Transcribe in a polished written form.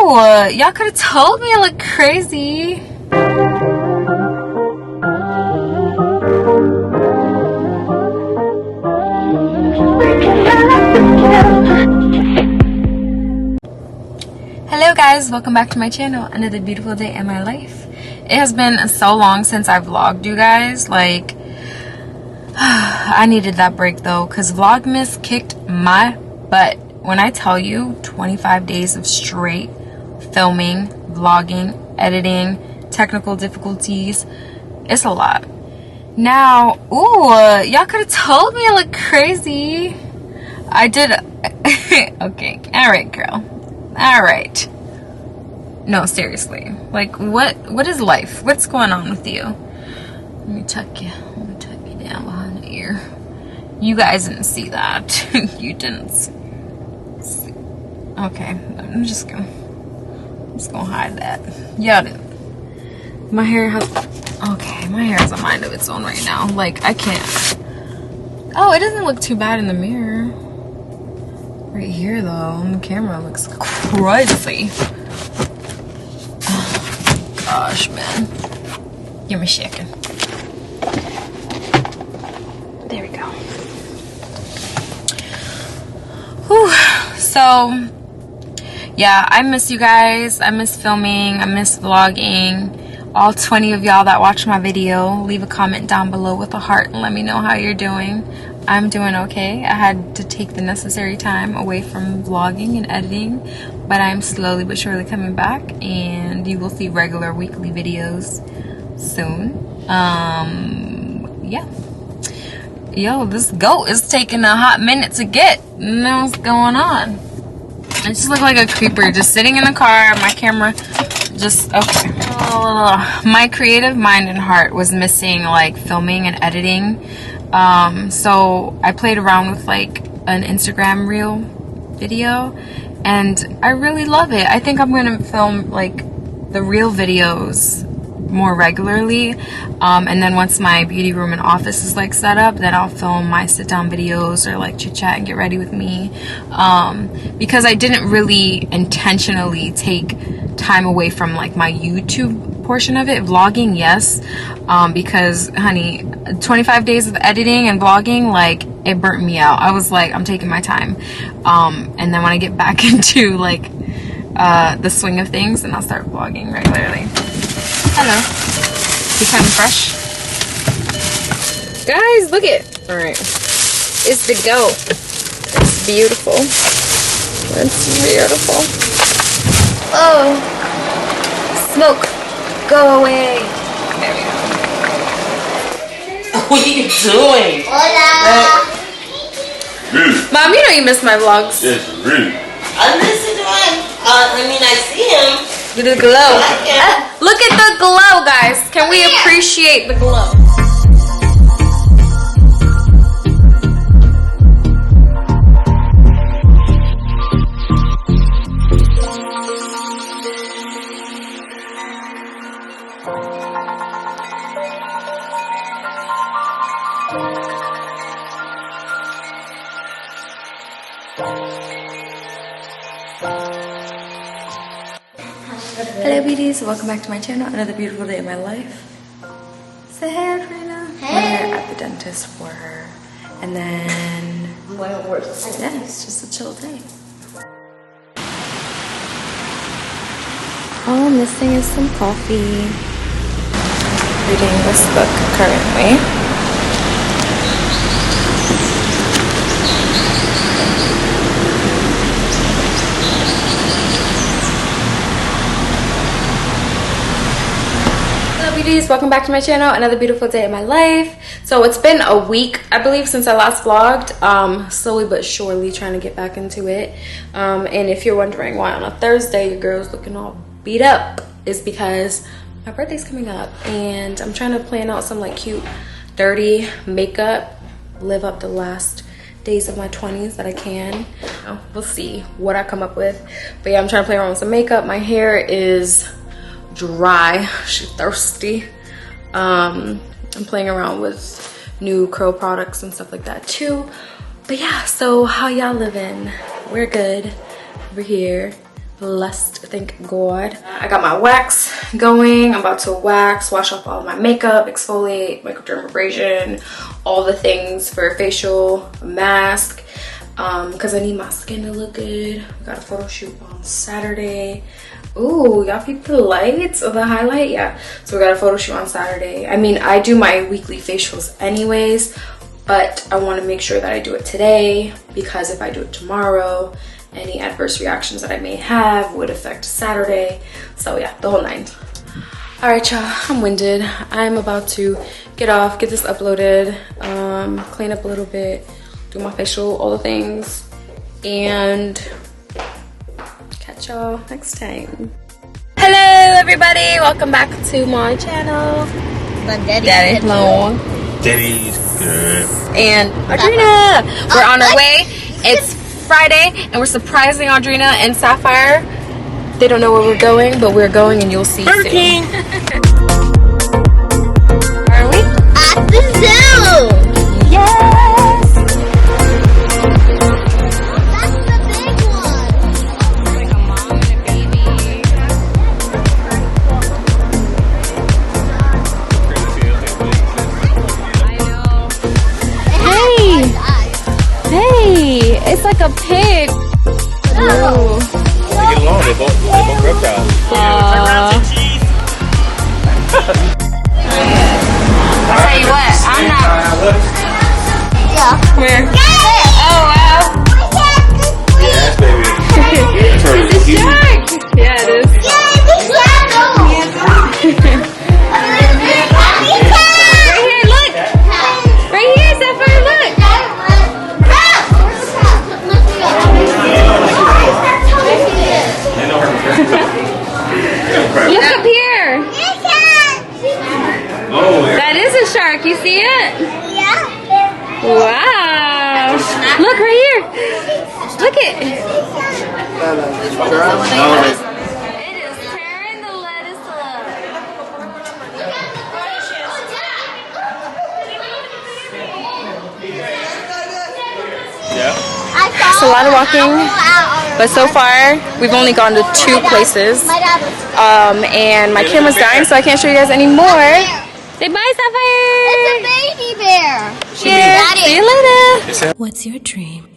Ooh, y'all could have told me I look crazy. Hello guys, welcome back to my channel. Another beautiful day in my life. It has been so long since I vlogged, you guys. Like, I needed that break though, because Vlogmas kicked my butt. When I tell you 25 days of straight filming, vlogging, editing, technical difficulties, it's a lot. Now, ooh, y'all could have told me I look crazy. I did. Okay, alright girl, alright. No, seriously, like what is life? What's going on with you? Let me tuck you down behind the ear. You guys didn't see that. You didn't see. Okay, I'm just gonna hide that. Yeah, my hair has. Okay, my hair has a mind of its own right now. Like, I can't. Oh, it doesn't look too bad in the mirror. Right here, though, on the camera, it looks crazy. Oh, gosh, man. Give me a second. There we go. Whew. So, yeah, I miss you guys. I miss filming. I miss vlogging. All 20 of y'all that watch my video, leave a comment down below with a heart and let me know how you're doing. I'm doing okay. I had to take the necessary time away from vlogging and editing, but I'm slowly but surely coming back, and you will see regular weekly videos soon. Yeah. Yo, this goat is taking a hot minute to get. You know what's going on? I just look like a creeper just sitting in the car. My camera just, okay. My creative mind and heart was missing, like, filming and editing. So I played around with like an Instagram reel video, and I really love it. I think I'm gonna film like the reel videos more regularly, and then once my beauty room and office is like set up, then I'll film my sit down videos or like chit chat and get ready with me, because I didn't really intentionally take time away from like my YouTube portion of it. Vlogging, yes, because honey, 25 days of editing and vlogging, like, it burnt me out. I was like, I'm taking my time, and then when I get back into like the swing of things, then I'll start vlogging regularly. Hello, becoming fresh, guys. Look it. All right, it's the goat. It's beautiful. It's beautiful. Oh, smoke, go away. There we go. What are you doing? Hola. Mom, you know you miss my vlogs. Yes, really. I listen to him. I see him. The glow. Look at the glow, guys. Can we appreciate the glow? Hello beauties, welcome back to my channel. Another beautiful day in my life. Say hey, Trina. Hey. We're at the dentist for her, and then yeah, it's just a chill day. All I'm missing is some coffee. Reading this book currently. Beauties, welcome back to my channel. Another beautiful day in my life. So it's been a week, I believe, since I last vlogged. Slowly but surely trying to get back into it. And if you're wondering why on a Thursday your girl's looking all beat up, it's because my birthday's coming up and I'm trying to plan out some like cute dirty makeup, live up the last days of my 20s that I can. We'll see what I come up with, but yeah, I'm trying to play around with some makeup. My hair is dry, she's thirsty. I'm playing around with new curl products and stuff like that too. But yeah, so how y'all living? We're good over here. blessed, thank God. I got my wax going. I'm about to wax, wash off all my makeup, exfoliate, microdermabrasion, all the things for facial, mask, because I need my skin to look good. I got a photo shoot on Saturday. Ooh, y'all peep the lights of the highlight? Yeah, so we got a photo shoot on Saturday. I mean, I do my weekly facials anyways, but I want to make sure that I do it today, because if I do it tomorrow, any adverse reactions that I may have would affect Saturday. So yeah, the whole nine. All right, y'all, I'm winded. I'm about to get off, get this uploaded, clean up a little bit, do my facial, all the things, and catch y'all next time. Hello, everybody. Welcome back to my channel. Daddy long. Daddy's good. And Audrina. We're on our way. It's Friday, and we're surprising Audrina and Sapphire. They don't know where we're going, but we're going, and you'll see soon. King. Are we? At the zoo. Yes. That's the big one. Like a mom and a baby. I know. Hey, it's like a pig. Ooh. They get along. They both reptiles. I'll tell you what, I'm not. Yeah. Where? Oh, wow. Yes, baby. It's a shark. Yeah, it is. Right here, look. Right here, Sapphire, look. Look up here. Oh, That is a shark. You see it? Yeah. Wow. Look right here. Look it. It is tearing the lettuce up. yeah. It's a lot of walking, but so far we've only gone to 2 places. My dad was And my camera's dying, so I can't show you guys anymore. Say bye, Sapphire. It's a baby bear. Yeah. See you later. What's your dream?